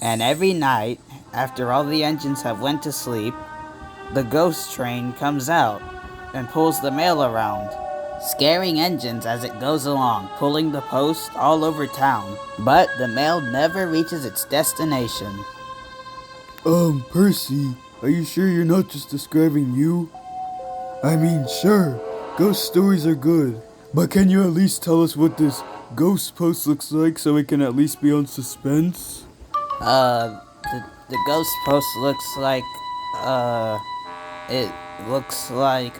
And every night, after all the engines have went to sleep, the ghost train comes out and pulls the mail around, scaring engines as it goes along, pulling the post all over town. But the mail never reaches its destination. Percy, are you sure you're not just describing you? I mean, sure, ghost stories are good, but can you at least tell us what this ghost post looks like so we can at least be on suspense? The ghost post looks like, it looks like,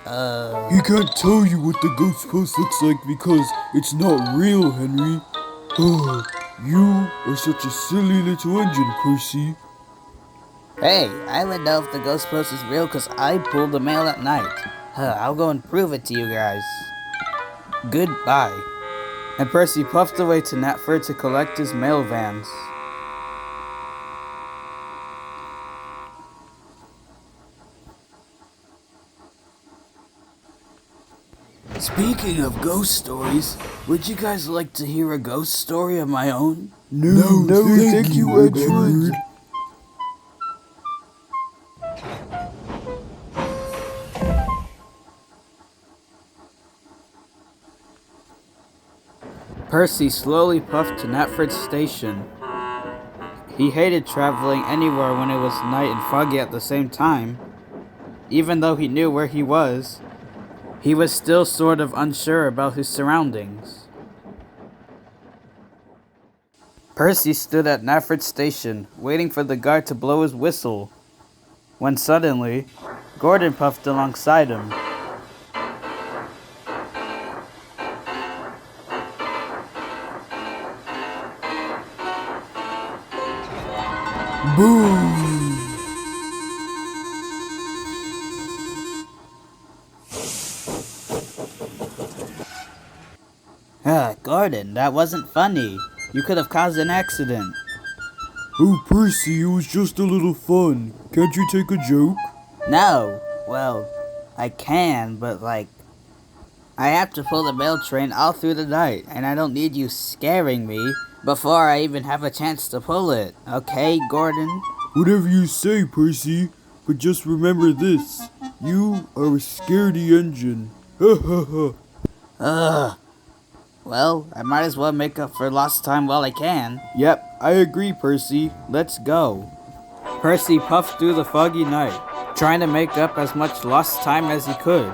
He can't tell you what the ghost post looks like because it's not real, Henry. Oh, you are such a silly little engine, Percy. Hey, I would know if the ghost post is real because I pulled the mail at night. I'll go and prove it to you guys. Goodbye. And Percy puffed away to Knapford to collect his mail vans. Speaking of ghost stories, would you guys like to hear a ghost story of my own? No, thank you, Edward. Percy slowly puffed to Knapford Station. He hated traveling anywhere when it was night and foggy at the same time. Even though he knew where he was still sort of unsure about his surroundings. Percy stood at Knapford Station, waiting for the guard to blow his whistle, when suddenly, Gordon puffed alongside him. Boom! Gordon, that wasn't funny. You could have caused an accident. Oh, Percy, it was just a little fun. Can't you take a joke? No. Well, I can, but I have to pull the mail train all through the night, and I don't need you scaring me before I even have a chance to pull it. Okay, Gordon? Whatever you say, Percy, but just remember this. You are a scaredy engine. Ha ha ha. Ugh. Well, I might as well make up for lost time while I can. Yep, I agree, Percy. Let's go. Percy puffed through the foggy night, trying to make up as much lost time as he could.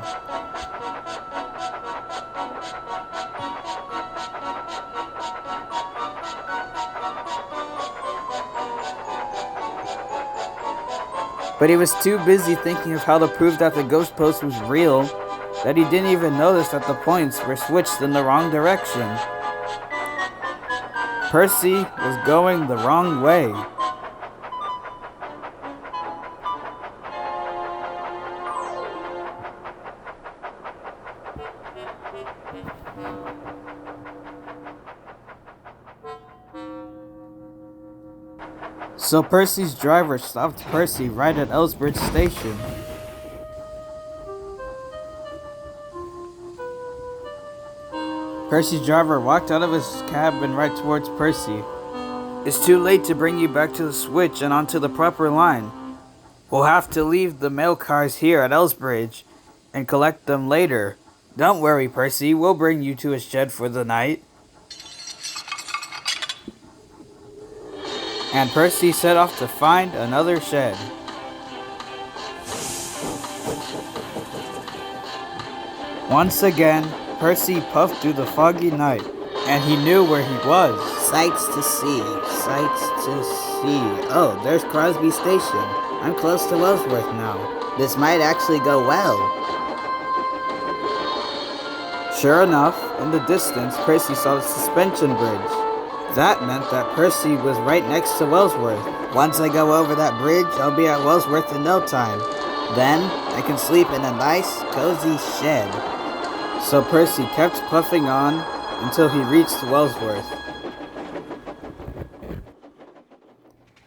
But he was too busy thinking of how to prove that the ghost post was real that he didn't even notice that the points were switched in the wrong direction. Percy was going the wrong way. So Percy's driver stopped Percy right at Elsbridge Station. Percy's driver walked out of his cab and right towards Percy. It's too late to bring you back to the switch and onto the proper line. We'll have to leave the mail cars here at Elsbridge and collect them later. Don't worry, Percy, we'll bring you to a shed for the night. And Percy set off to find another shed. Once again, Percy puffed through the foggy night, and he knew where he was. Sights to see, sights to see. Oh, there's Crosby Station. I'm close to Wellsworth now. This might actually go well. Sure enough, in the distance, Percy saw the suspension bridge. That meant that Percy was right next to Wellsworth. Once I go over that bridge, I'll be at Wellsworth in no time. Then, I can sleep in a nice, cozy shed. So Percy kept puffing on until he reached Wellsworth.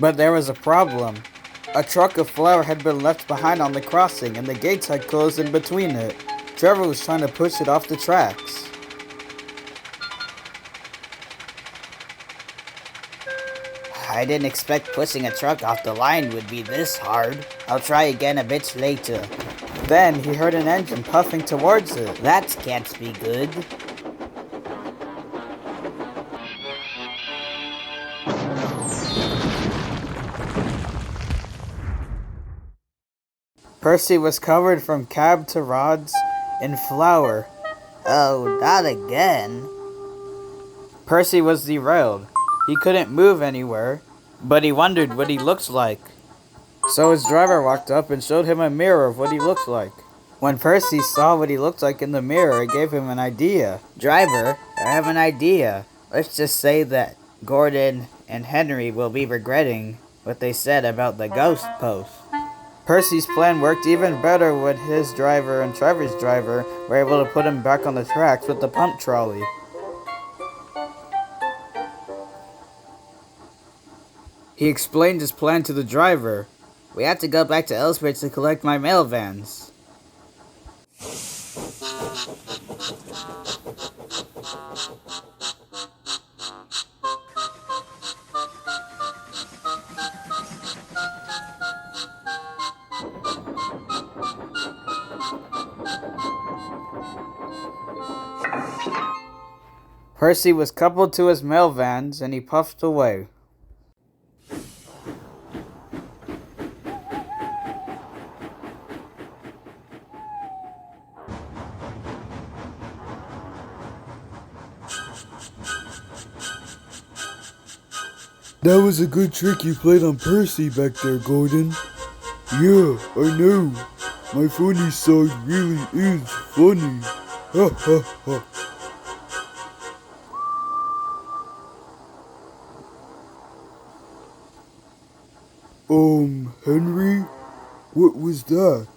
But there was a problem. A truck of flour had been left behind on the crossing, and the gates had closed in between it. Trevor was trying to push it off the tracks. I didn't expect pushing a truck off the line would be this hard. I'll try again a bit later. Then he heard an engine puffing towards it. That can't be good. Percy was covered from cab to rods in flour. Oh, not again. Percy was derailed. He couldn't move anywhere, but he wondered what he looked like. So his driver walked up and showed him a mirror of what he looked like. When Percy saw what he looked like in the mirror, it gave him an idea. Driver, I have an idea. Let's just say that Gordon and Henry will be regretting what they said about the ghost post. Percy's plan worked even better when his driver and Trevor's driver were able to put him back on the tracks with the pump trolley. He explained his plan to the driver. We have to go back to Ellsworth to collect my mail vans. Percy was coupled to his mail vans and he puffed away. That was a good trick you played on Percy back there, Gordon. Yeah, I know. My funny side really is funny. Ha ha ha. Henry? What was that?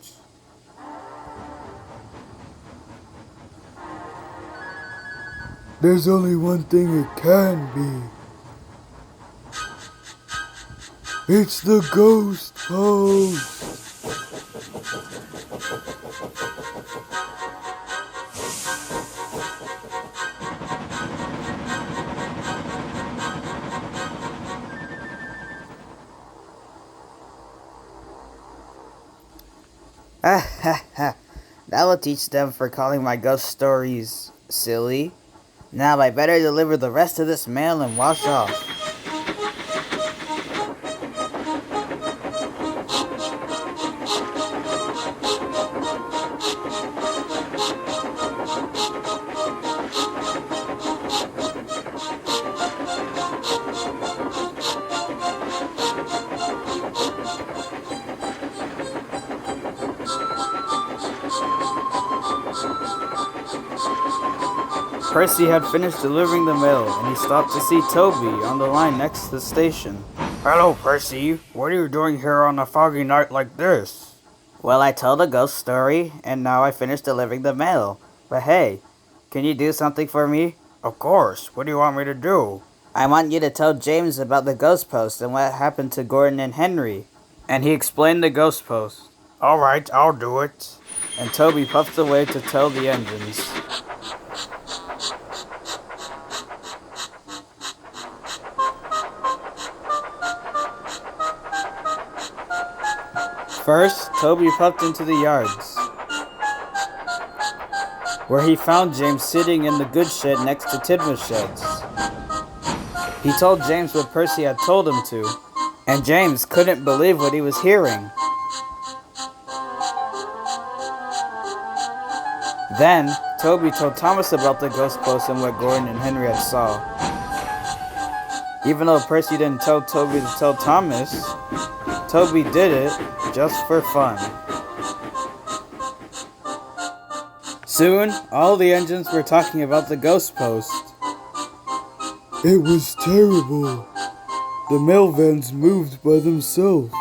There's only one thing it can be. It's the ghost post! Ah ha ha. That will teach them for calling my ghost stories silly. Now I better deliver the rest of this mail and wash off. Percy had finished delivering the mail, and he stopped to see Toby on the line next to the station. Hello, Percy. What are you doing here on a foggy night like this? Well, I told a ghost story, and now I finished delivering the mail. But hey, can you do something for me? Of course. What do you want me to do? I want you to tell James about the ghost post and what happened to Gordon and Henry. And he explained the ghost post. All right, I'll do it. And Toby puffed away to tell the engines. First, Toby puffed into the yards, where he found James sitting in the goods shed next to Tidmouth's sheds. He told James what Percy had told him to, and James couldn't believe what he was hearing. Then, Toby told Thomas about the ghost post and what Gordon and Henry had saw. Even though Percy didn't tell Toby to tell Thomas, Toby did it just for fun. Soon, all the engines were talking about the ghost post. It was terrible. The mail vans moved by themselves,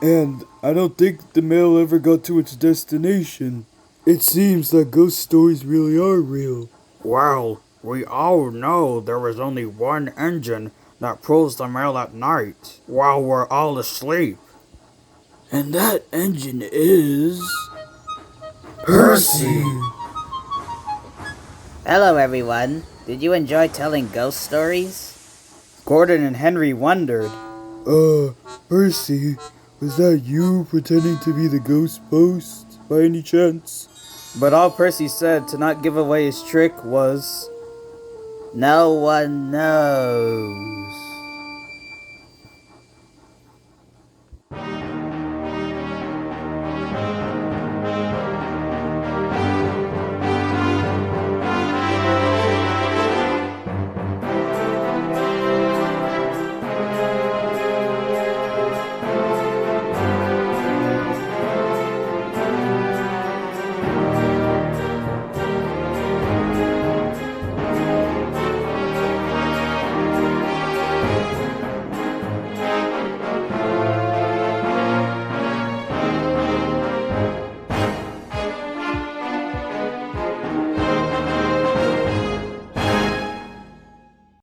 and I don't think the mail ever got to its destination. It seems that ghost stories really are real. Well, we all know there was only one engine that pulls the mail at night while we're all asleep. And that engine is... Percy! Hello, everyone. Did you enjoy telling ghost stories? Gordon and Henry wondered. Percy, was that you pretending to be the ghost post, by any chance? But all Percy said to not give away his trick was, "No one knows."